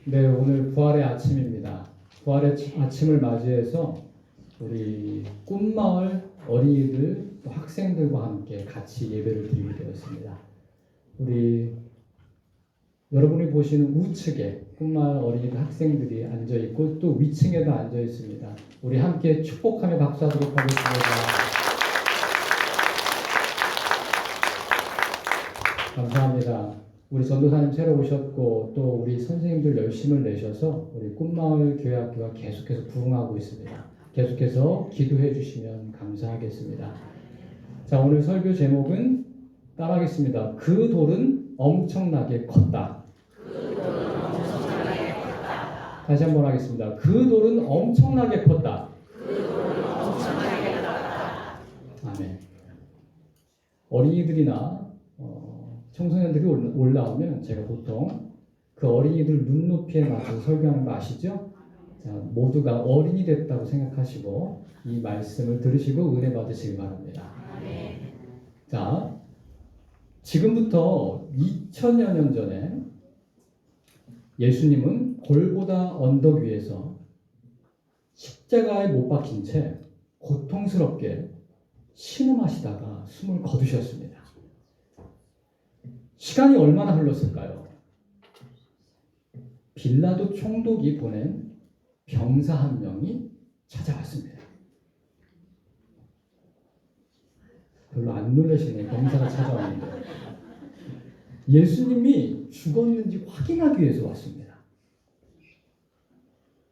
네, 오늘 부활의 아침입니다. 부활의 아침을 맞이해서 우리 꿈마을 어린이들 또 학생들과 함께 같이 예배를 드리게 되었습니다. 우리 여러분이 보시는 우측에 꿈마을 어린이들 학생들이 앉아 있고 또 위층에도 앉아 있습니다. 우리 함께 축복하며 박수하도록 하겠습니다. 감사합니다. 우리 전도사님 새로 오셨고 또 우리 선생님들 열심을 내셔서 우리 꿈마을 교회학교가 계속해서 부흥하고 있습니다. 계속해서 기도해 주시면 감사하겠습니다. 자, 오늘 설교 제목은 따라하겠습니다. 그 돌은 엄청나게 컸다. 다시 한번 하겠습니다. 그 돌은 엄청나게 컸다. 아멘. 어린이들이나 청소년들이 올라오면 제가 보통 그 어린이들 눈높이에 맞춰서 설교하는 거 아시죠? 자, 모두가 어린이 됐다고 생각하시고 이 말씀을 들으시고 은혜 받으시기 바랍니다. 자, 지금부터 2000여 년 전에 예수님은 골고다 언덕 위에서 십자가에 못 박힌 채 고통스럽게 신음하시다가 숨을 거두셨습니다. 시간이 얼마나 흘렀을까요? 빌라도 총독이 보낸 병사 한 명이 찾아왔습니다. 별로 안 놀라시네요. 병사가 찾아왔는데. 예수님이 죽었는지 확인하기 위해서 왔습니다.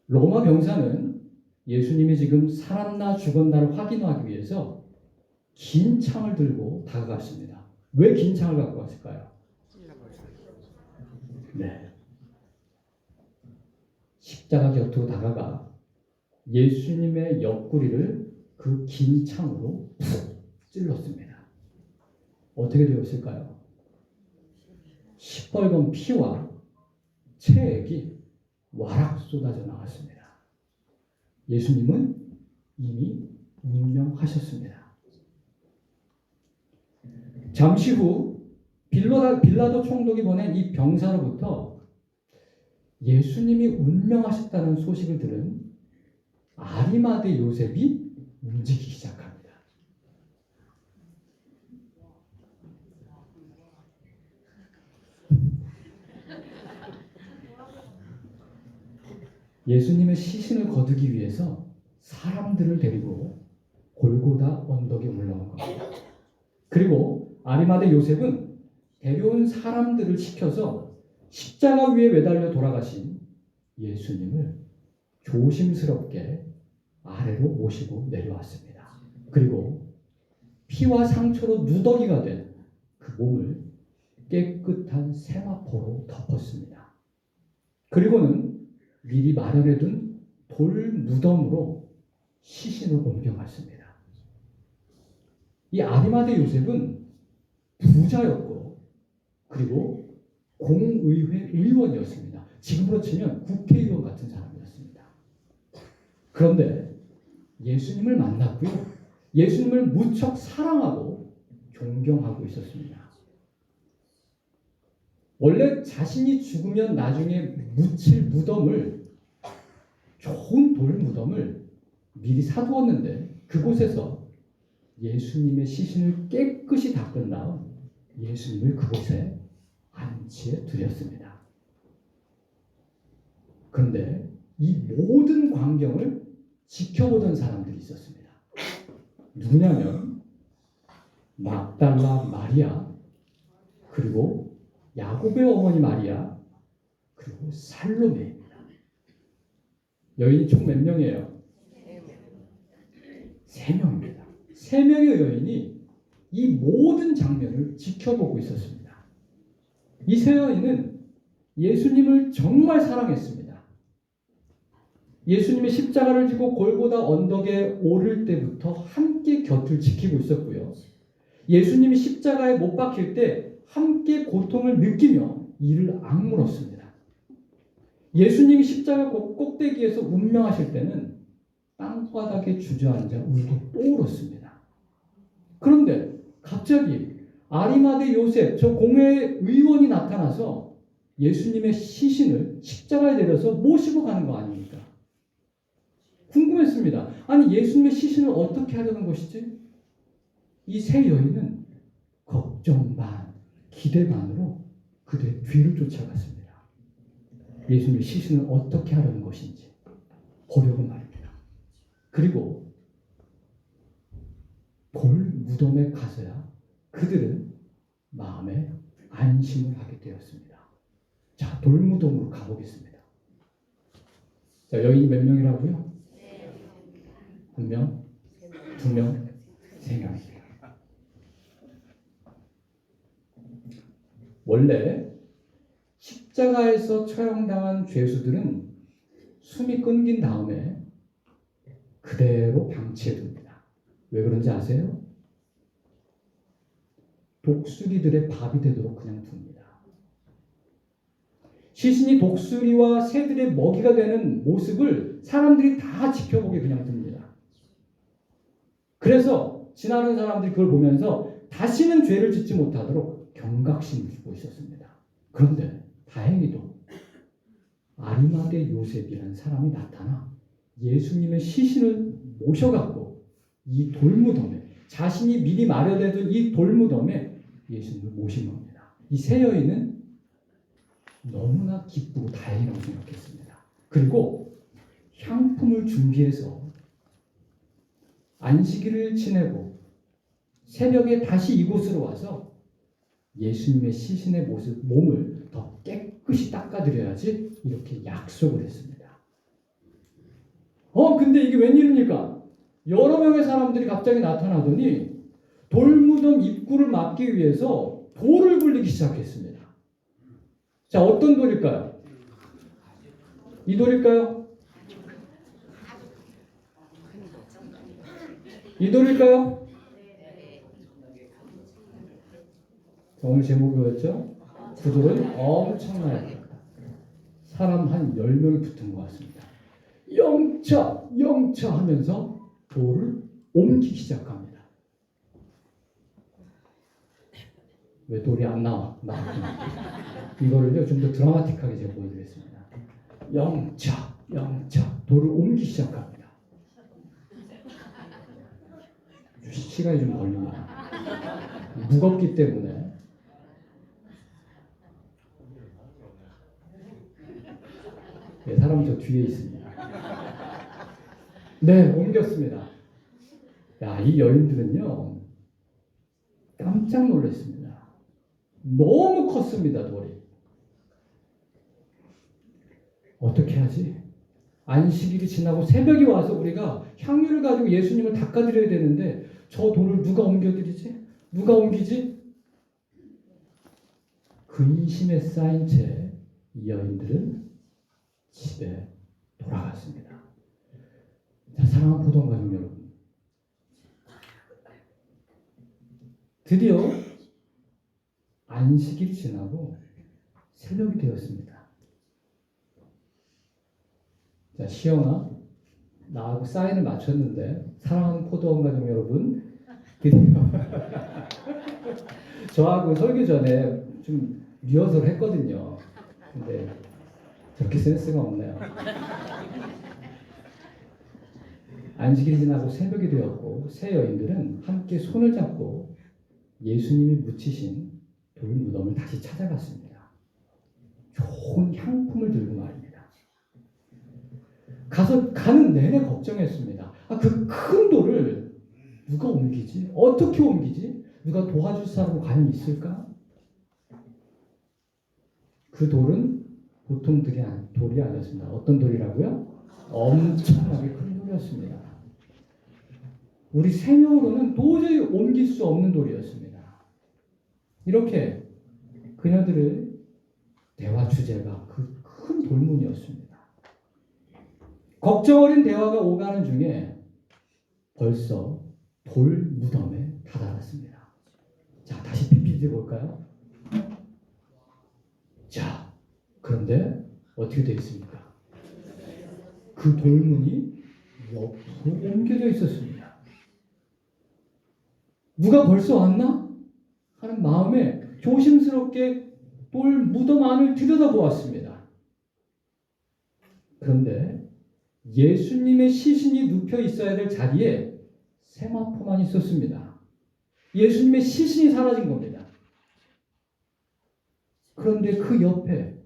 로마 병사는 예수님이 지금 살았나 죽었나를 확인하기 위해서 긴 창을 들고 다가갔습니다. 왜 긴 창을 갖고 왔을까요? 네. 십자가 곁으로 다가가 예수님의 옆구리를 그 긴 창으로 푹 찔렀습니다. 어떻게 되었을까요? 시뻘건 피와 체액이 와락 쏟아져 나왔습니다. 예수님은 이미 운명하셨습니다. 잠시 후 빌라도 총독이 보낸 이 병사로부터 예수님이 운명하셨다는 소식을 들은 아리마대 요셉이 움직이기 시작합니다. 예수님의 시신을 거두기 위해서 사람들을 데리고 골고다 언덕에 올라온 겁니다. 그리고 아리마대 요셉은 데려온 사람들을 시켜서 십자가 위에 매달려 돌아가신 예수님을 조심스럽게 아래로 모시고 내려왔습니다. 그리고 피와 상처로 누더기가 된 그 몸을 깨끗한 세마포로 덮었습니다. 그리고는 미리 마련해둔 돌 무덤으로 시신을 옮겨갔습니다. 이 아리마대 요셉은 부자였고 그리고 공의회 의원이었습니다. 지금으로 치면 국회의원 같은 사람이었습니다. 그런데 예수님을 만났고요. 예수님을 무척 사랑하고 존경하고 있었습니다. 원래 자신이 죽으면 나중에 묻힐 무덤을, 좋은 돌 무덤을 미리 사두었는데 그곳에서 예수님의 시신을 깨끗이 닦은 다음 예수님을 그곳에 안치해 드렸습니다. 그런데 이 모든 광경을 지켜보던 사람들이 있었습니다. 누구냐면 막달라 마리아, 그리고 야곱의 어머니 마리아, 그리고 살로메입니다. 여인이 총 몇 명이에요? 3명입니다. 3명의 여인이 이 모든 장면을 지켜보고 있었습니다. 이 3여인은 예수님을 정말 사랑했습니다. 예수님의 십자가를 지고 골고다 언덕에 오를 때부터 함께 곁을 지키고 있었고요. 예수님이 십자가에 못 박힐 때 함께 고통을 느끼며 이를 악물었습니다. 예수님이 십자가 꼭대기에서 운명하실 때는 땅바닥에 주저앉아 울고 또 울었습니다. 그런데 갑자기 아리마대 요셉, 저 공회 의원이 나타나서 예수님의 시신을 십자가에 내려서 모시고 가는 거 아닙니까? 궁금했습니다. 아니 예수님의 시신을 어떻게 하려는 것이지? 이 세 여인은 걱정 반, 기대 반으로 그들의 뒤를 쫓아갔습니다. 예수님의 시신을 어떻게 하려는 것인지 보려고 말입니다. 그리고 돌 무덤에 가서야 그들은 마음에 안심을 하게 되었습니다. 자, 돌 무덤으로 가보겠습니다. 자, 여인이 몇 명이라고요? 한 명, 두 명, 세 명입니다. 원래 십자가에서 처형당한 죄수들은 숨이 끊긴 다음에 그대로 방치해둡니다. 왜 그런지 아세요? 독수리들의 밥이 되도록 그냥 둡니다. 시신이 독수리와 새들의 먹이가 되는 모습을 사람들이 다 지켜보게 그냥 둡니다. 그래서 지나가는 사람들이 그걸 보면서 다시는 죄를 짓지 못하도록 경각심을 주고 있었습니다. 그런데 다행히도 아리마대 요셉이라는 사람이 나타나 예수님의 시신을 모셔갖고 이 돌무덤에, 자신이 미리 마련해둔 이 돌무덤에 예수님을 모신 겁니다. 이 세 여인은 너무나 기쁘고 다행이라고 생각했습니다. 그리고 향품을 준비해서 안식일을 지내고 새벽에 다시 이곳으로 와서 예수님의 시신의 모습, 몸을 더 깨끗이 닦아드려야지 이렇게 약속을 했습니다. 근데 이게 웬일입니까? 여러 명의 사람들이 갑자기 나타나더니 돌무덤 입구를 막기 위해서 돌을 굴리기 시작했습니다. 자, 어떤 돌일까요? 이 돌일까요? 이 돌일까요? 오늘 제목이 뭐였죠? 그 돌은 엄청나게 사람 한 10명이 붙은 것 같습니다. 영차 영차 하면서 돌을 옮기기 시작합니다. 왜 돌이 안 나와? 이거를요 좀 더 드라마틱하게 제가 보여드리겠습니다. 영차 영차 돌을 옮기기 시작합니다. 시간이 좀 걸립니다. 무겁기 때문에. 네, 사람 저 뒤에 있습니다. 네, 옮겼습니다. 야, 이 여인들은요 깜짝 놀랐습니다. 너무 컸습니다, 돌이. 어떻게 하지? 안식일이 지나고 새벽이 와서 우리가 향유를 가지고 예수님을 닦아드려야 되는데 저 돌을 누가 옮겨드리지? 누가 옮기지? 근심에 쌓인 채 이 여인들은 집에 돌아갔습니다. 자, 사랑하는 포도원 가족 여러분, 드디어 안식일이 지나고 새벽이 되었습니다. 자, 시영아, 나하고 사인을 맞췄는데 사랑하는 포도원 가족 여러분, 드디어 저하고 설교 전에 좀 리허설을 했거든요. 근데 저렇게 센스가 없네요. 안식일이 지나고 새벽이 되었고 세 여인들은 함께 손을 잡고 예수님이 묻히신 돌 무덤을 다시 찾아갔습니다. 좋은 향품을 들고 말입니다. 가는 내내 걱정했습니다. 그 큰 돌을 누가 옮기지? 어떻게 옮기지? 누가 도와줄 사람이 과연 있을까? 그 돌은 보통 돌이 아니었습니다. 어떤 돌이라고요? 엄청나게 큰 돌이었습니다. 우리 세 명으로는 도저히 옮길 수 없는 돌이었습니다. 이렇게 그녀들의 대화 주제가 그 큰 돌문이었습니다. 걱정 어린 대화가 오가는 중에 벌써 돌 무덤에 다다랐습니다. 자, 다시 PPT 볼까요? 자, 그런데 어떻게 되어 있습니까? 그 돌문이 옆으로 옮겨져 있었습니다. 누가 벌써 왔나? 하는 마음에 조심스럽게 돌 무덤 안을 들여다보았습니다. 그런데 예수님의 시신이 눕혀 있어야 될 자리에 세마포만 있었습니다. 예수님의 시신이 사라진 겁니다. 그런데 그 옆에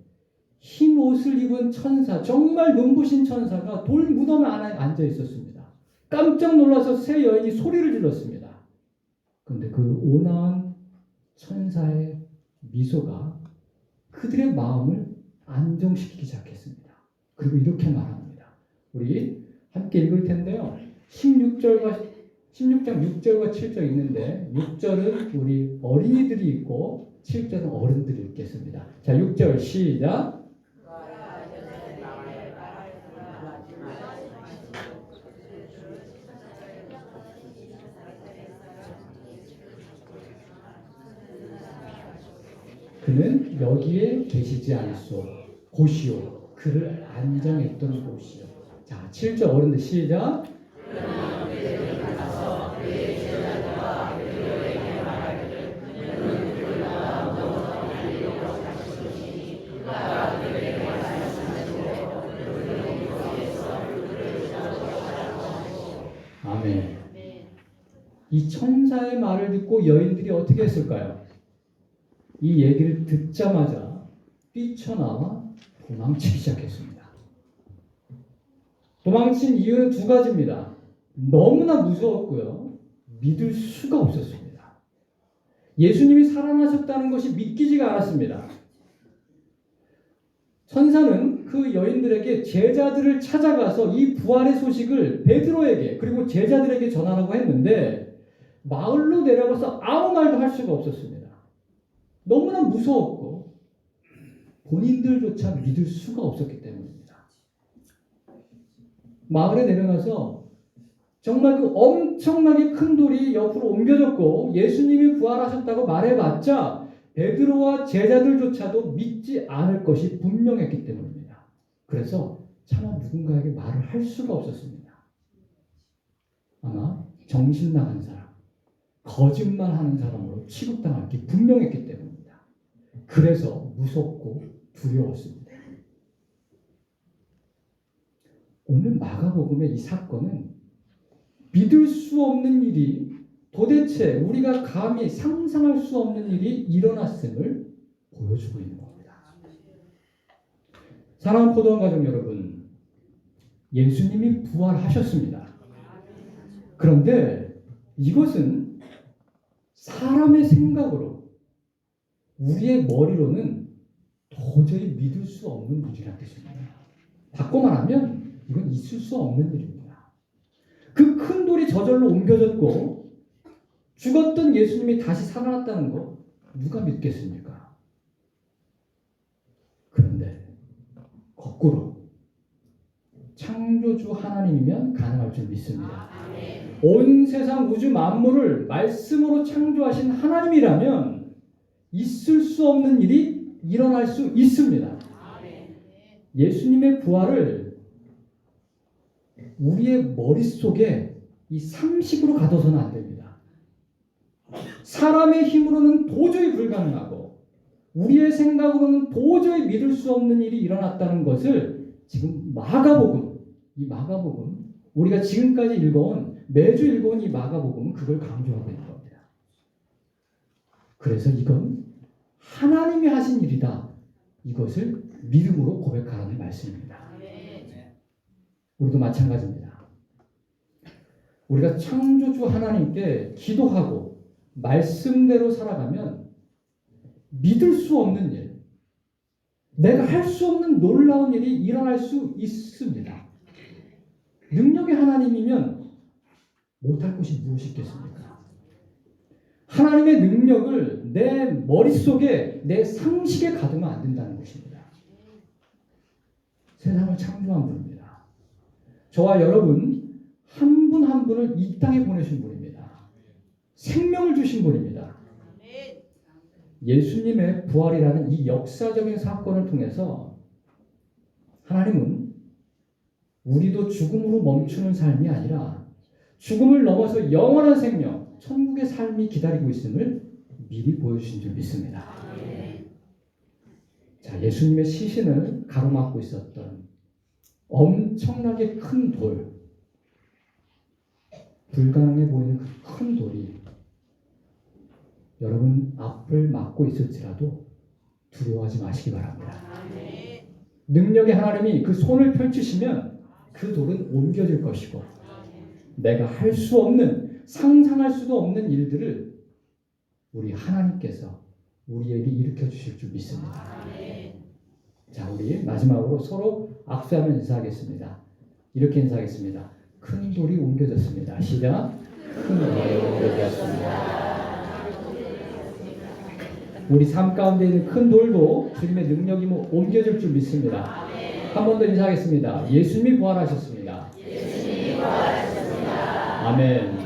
흰 옷을 입은 천사, 정말 눈부신 천사가 돌 무덤 안에 앉아 있었습니다. 깜짝 놀라서 세 여인이 소리를 질렀습니다. 그런데 그 온화한 천사의 미소가 그들의 마음을 안정시키기 시작했습니다. 그리고 이렇게 말합니다. 우리 함께 읽을 텐데요. 16장 6절과 7절 있는데 6절은 우리 어린이들이 읽고 7절은 어른들이 읽겠습니다. 자, 6절 시작. 그는 여기에 계시지 않소. 곳이요. 그를 안정했던 곳이요. 자, 7절 어른들 시작. 아멘. 이 천사의 말을 듣고 여인들이 어떻게 했을까요? 이 얘기를 듣자마자 뛰쳐나와 도망치기 시작했습니다. 도망친 이유는 두 가지입니다. 너무나 무서웠고요. 믿을 수가 없었습니다. 예수님이 살아나셨다는 것이 믿기지가 않았습니다. 천사는 그 여인들에게 제자들을 찾아가서 이 부활의 소식을 베드로에게 그리고 제자들에게 전하라고 했는데 마을로 내려가서 아무 말도 할 수가 없었습니다. 너무나 무서웠고 본인들조차 믿을 수가 없었기 때문입니다. 마을에 내려가서 정말 그 엄청나게 큰 돌이 옆으로 옮겨졌고 예수님이 부활하셨다고 말해봤자 베드로와 제자들조차도 믿지 않을 것이 분명했기 때문입니다. 그래서 차마 누군가에게 말을 할 수가 없었습니다. 아마 정신 나간 사람, 거짓말하는 사람으로 취급당할 게 분명했기 때문입니다. 그래서 무섭고 두려웠습니다. 오늘 마가복음의 이 사건은 믿을 수 없는 일이 도대체 우리가 감히 상상할 수 없는 일이 일어났음을 보여주고 있는 겁니다. 사랑하는 포도원 가족 여러분, 예수님이 부활하셨습니다. 그런데 이것은 사람의 생각으로 우리의 머리로는 도저히 믿을 수 없는 일이라는 뜻입니다. 바꿔 말하면 이건 있을 수 없는 일입니다. 그 큰 돌이 저절로 옮겨졌고 죽었던 예수님이 다시 살아났다는 거 누가 믿겠습니까? 그런데 거꾸로 창조주 하나님이면 가능할 줄 믿습니다. 온 세상 우주 만물을 말씀으로 창조하신 하나님이라면 있을 수 없는 일이 일어날 수 있습니다. 예수님의 부활을 우리의 머릿속에 이 상식으로 가둬서는 안 됩니다. 사람의 힘으로는 도저히 불가능하고 우리의 생각으로는 도저히 믿을 수 없는 일이 일어났다는 것을 지금 이 마가복음 우리가 지금까지 매주 읽어온 이 마가복음은 그걸 강조하고 있는 겁니다. 그래서 이건 하나님이 하신 일이다. 이것을 믿음으로 고백하라는 말씀입니다. 우리도 마찬가지입니다. 우리가 창조주 하나님께 기도하고 말씀대로 살아가면 믿을 수 없는 일, 내가 할 수 없는 놀라운 일이 일어날 수 있습니다. 능력의 하나님이면 못할 것이 무엇이 있겠습니까? 하나님의 능력을 내 머릿속에 내 상식에 가두면 안 된다는 것입니다. 세상을 창조한 분입니다. 저와 여러분 한 분 한 분을 이 땅에 보내신 분입니다. 생명을 주신 분입니다. 예수님의 부활이라는 이 역사적인 사건을 통해서 하나님은 우리도 죽음으로 멈추는 삶이 아니라 죽음을 넘어서 영원한 생명, 천국의 삶이 기다리고 있음을 미리 보여주신 줄 믿습니다. 자, 예수님의 시신을 가로막고 있었던 엄청나게 큰 돌, 불가능해 보이는 그 큰 돌이 여러분 앞을 막고 있을지라도 두려워하지 마시기 바랍니다. 능력의 하나님이 그 손을 펼치시면 그 돌은 옮겨질 것이고 내가 할 수 없는, 상상할 수도 없는 일들을 우리 하나님께서 우리에게 일으켜 주실 줄 믿습니다. 자, 우리 마지막으로 서로 악수하며 인사하겠습니다. 이렇게 인사하겠습니다. 큰 돌이 옮겨졌습니다. 시작. 큰 돌이 옮겨졌습니다. 우리 삶 가운데 있는 큰 돌도 주님의 능력이 옮겨질 줄 믿습니다. 한 번 더 인사하겠습니다. 예수님이 부활하셨습니다. 아멘.